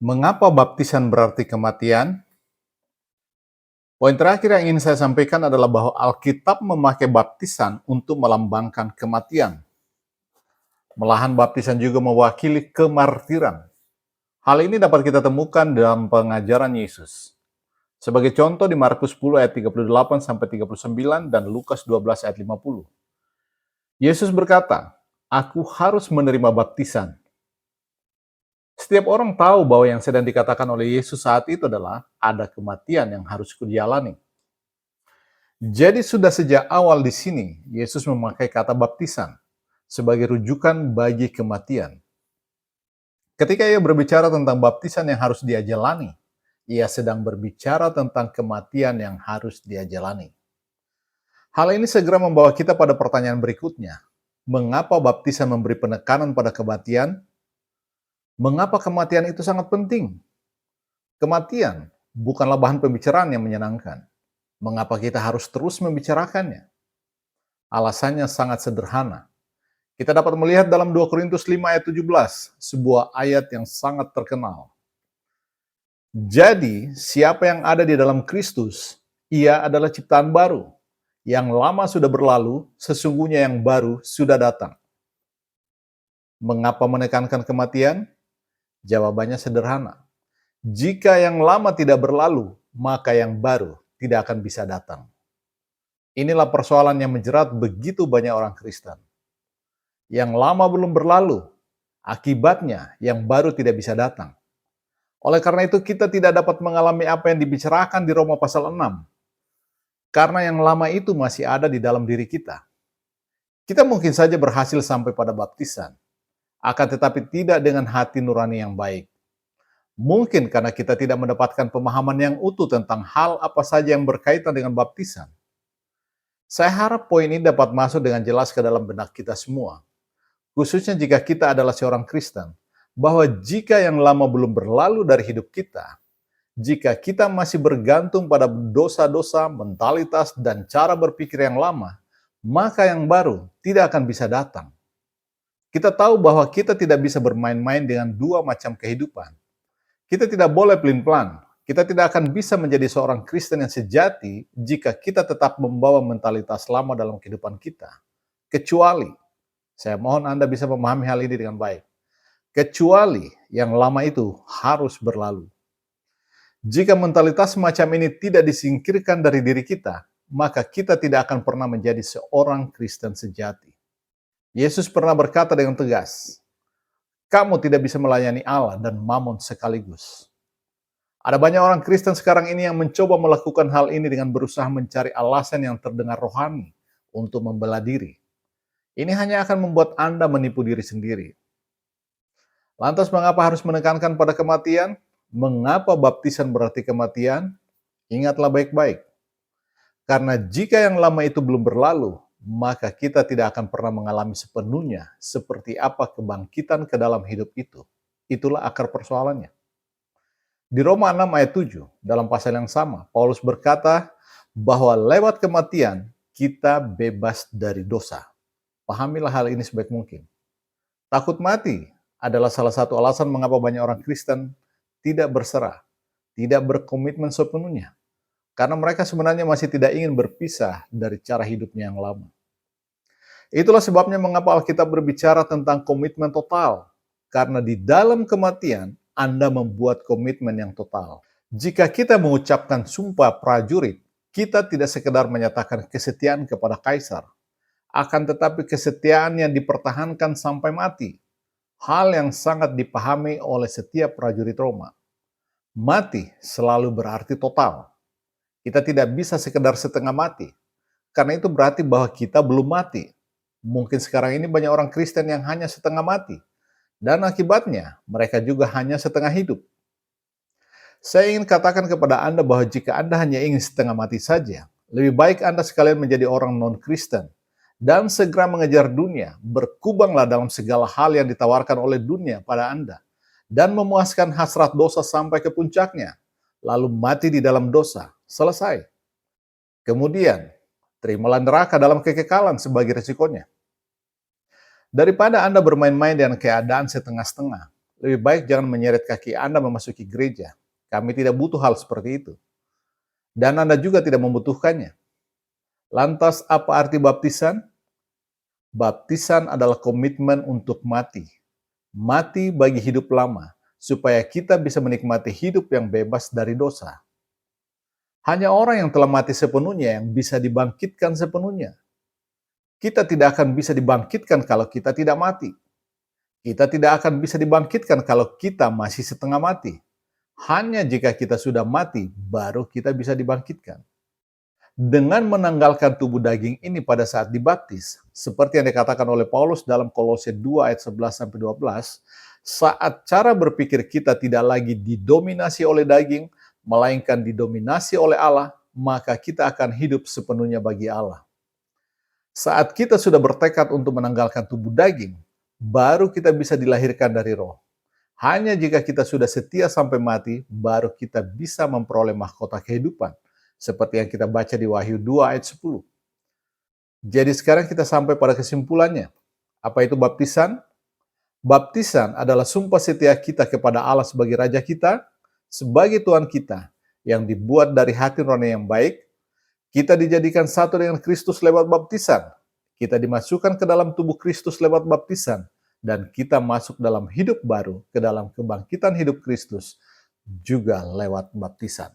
Mengapa baptisan berarti kematian? Poin terakhir yang ingin saya sampaikan adalah bahwa Alkitab memakai baptisan untuk melambangkan kematian. Malahan baptisan juga mewakili kemartiran. Hal ini dapat kita temukan dalam pengajaran Yesus. Sebagai contoh di Markus 10 ayat 38 sampai 39 dan Lukas 12 ayat 50. Yesus berkata, "Aku harus menerima baptisan." Setiap orang tahu bahwa yang sedang dikatakan oleh Yesus saat itu adalah ada kematian yang harus kujalani. Jadi sudah sejak awal di sini, Yesus memakai kata baptisan sebagai rujukan bagi kematian. Ketika ia berbicara tentang baptisan yang harus dia jalani, ia sedang berbicara tentang kematian yang harus dia jalani. Hal ini segera membawa kita pada pertanyaan berikutnya. Mengapa baptisan memberi penekanan pada kematian? Mengapa kematian itu sangat penting? Kematian bukanlah bahan pembicaraan yang menyenangkan. Mengapa kita harus terus membicarakannya? Alasannya sangat sederhana. Kita dapat melihat dalam 2 Korintus 5 ayat 17, sebuah ayat yang sangat terkenal. Jadi, siapa yang ada di dalam Kristus, ia adalah ciptaan baru. Yang lama sudah berlalu, sesungguhnya yang baru sudah datang. Mengapa menekankan kematian? Jawabannya sederhana. Jika yang lama tidak berlalu, maka yang baru tidak akan bisa datang. Inilah persoalan yang menjerat begitu banyak orang Kristen. Yang lama belum berlalu, akibatnya yang baru tidak bisa datang. Oleh karena itu kita tidak dapat mengalami apa yang dibicarakan di Roma pasal 6. Karena yang lama itu masih ada di dalam diri kita. Kita mungkin saja berhasil sampai pada baptisan, akan tetapi tidak dengan hati nurani yang baik. Mungkin karena kita tidak mendapatkan pemahaman yang utuh tentang hal apa saja yang berkaitan dengan baptisan. Saya harap poin ini dapat masuk dengan jelas ke dalam benak kita semua. Khususnya jika kita adalah seorang Kristen, bahwa jika yang lama belum berlalu dari hidup kita, jika kita masih bergantung pada dosa-dosa, mentalitas, dan cara berpikir yang lama, maka yang baru tidak akan bisa datang. Kita tahu bahwa kita tidak bisa bermain-main dengan dua macam kehidupan. Kita tidak boleh pelin-pelan. Kita tidak akan bisa menjadi seorang Kristen yang sejati jika kita tetap membawa mentalitas lama dalam kehidupan kita. Kecuali, saya mohon Anda bisa memahami hal ini dengan baik. Kecuali yang lama itu harus berlalu. Jika mentalitas semacam ini tidak disingkirkan dari diri kita, maka kita tidak akan pernah menjadi seorang Kristen sejati. Yesus pernah berkata dengan tegas, "Kamu tidak bisa melayani Allah dan Mammon sekaligus." Ada banyak orang Kristen sekarang ini yang mencoba melakukan hal ini dengan berusaha mencari alasan yang terdengar rohani untuk membela diri. Ini hanya akan membuat Anda menipu diri sendiri. Lantas mengapa harus menekankan pada kematian? Mengapa baptisan berarti kematian? Ingatlah baik-baik. Karena jika yang lama itu belum berlalu, maka kita tidak akan pernah mengalami sepenuhnya seperti apa kebangkitan ke dalam hidup itu. Itulah akar persoalannya. Di Roma 6 ayat 7, dalam pasal yang sama, Paulus berkata bahwa lewat kematian kita bebas dari dosa. Pahamilah hal ini sebaik mungkin. Takut mati adalah salah satu alasan mengapa banyak orang Kristen tidak berserah, tidak berkomitmen sepenuhnya. Karena mereka sebenarnya masih tidak ingin berpisah dari cara hidupnya yang lama. Itulah sebabnya mengapa Alkitab berbicara tentang komitmen total. Karena di dalam kematian, Anda membuat komitmen yang total. Jika kita mengucapkan sumpah prajurit, kita tidak sekedar menyatakan kesetiaan kepada kaisar, akan tetapi kesetiaan yang dipertahankan sampai mati. Hal yang sangat dipahami oleh setiap prajurit Roma. Mati selalu berarti total. Kita tidak bisa sekedar setengah mati. Karena itu berarti bahwa kita belum mati. Mungkin sekarang ini banyak orang Kristen yang hanya setengah mati. Dan akibatnya mereka juga hanya setengah hidup. Saya ingin katakan kepada Anda bahwa jika Anda hanya ingin setengah mati saja, lebih baik Anda sekalian menjadi orang non-Kristen dan segera mengejar dunia, berkubanglah dalam segala hal yang ditawarkan oleh dunia pada Anda, dan memuaskan hasrat dosa sampai ke puncaknya, lalu mati di dalam dosa. Selesai. Kemudian, terimalah neraka dalam kekekalan sebagai resikonya. Daripada Anda bermain-main dengan keadaan setengah-setengah, Lebih baik jangan menyeret kaki Anda memasuki gereja. Kami tidak butuh hal seperti itu. Dan Anda juga tidak membutuhkannya. Lantas apa arti baptisan? Baptisan adalah komitmen untuk mati. Mati bagi hidup lama, supaya kita bisa menikmati hidup yang bebas dari dosa. Hanya orang yang telah mati sepenuhnya yang bisa dibangkitkan sepenuhnya. Kita tidak akan bisa dibangkitkan kalau kita tidak mati. Kita tidak akan bisa dibangkitkan kalau kita masih setengah mati. Hanya jika kita sudah mati, baru kita bisa dibangkitkan. Dengan menanggalkan tubuh daging ini pada saat dibaptis, seperti yang dikatakan oleh Paulus dalam Kolose 2 ayat 11-12, saat cara berpikir kita tidak lagi didominasi oleh daging, melainkan didominasi oleh Allah, maka kita akan hidup sepenuhnya bagi Allah. Saat kita sudah bertekad untuk menanggalkan tubuh daging, baru kita bisa dilahirkan dari roh. Hanya jika kita sudah setia sampai mati, baru kita bisa memperoleh mahkota kehidupan, seperti yang kita baca di Wahyu 2 ayat 10. Jadi sekarang kita sampai pada kesimpulannya. Apa itu baptisan? Baptisan adalah sumpah setia kita kepada Allah sebagai Raja kita, sebagai Tuhan kita, yang dibuat dari hati nurani yang baik. Kita dijadikan satu dengan Kristus lewat baptisan. Kita dimasukkan ke dalam tubuh Kristus lewat baptisan. Dan kita masuk dalam hidup baru, ke dalam kebangkitan hidup Kristus, juga lewat baptisan.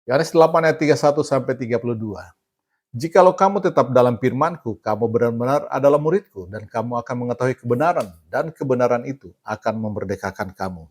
Yohanes 8 ayat 31-32. Jikalau kamu tetap dalam firman-Ku, kamu benar-benar adalah murid-Ku, dan kamu akan mengetahui kebenaran, dan kebenaran itu akan memerdekakan kamu.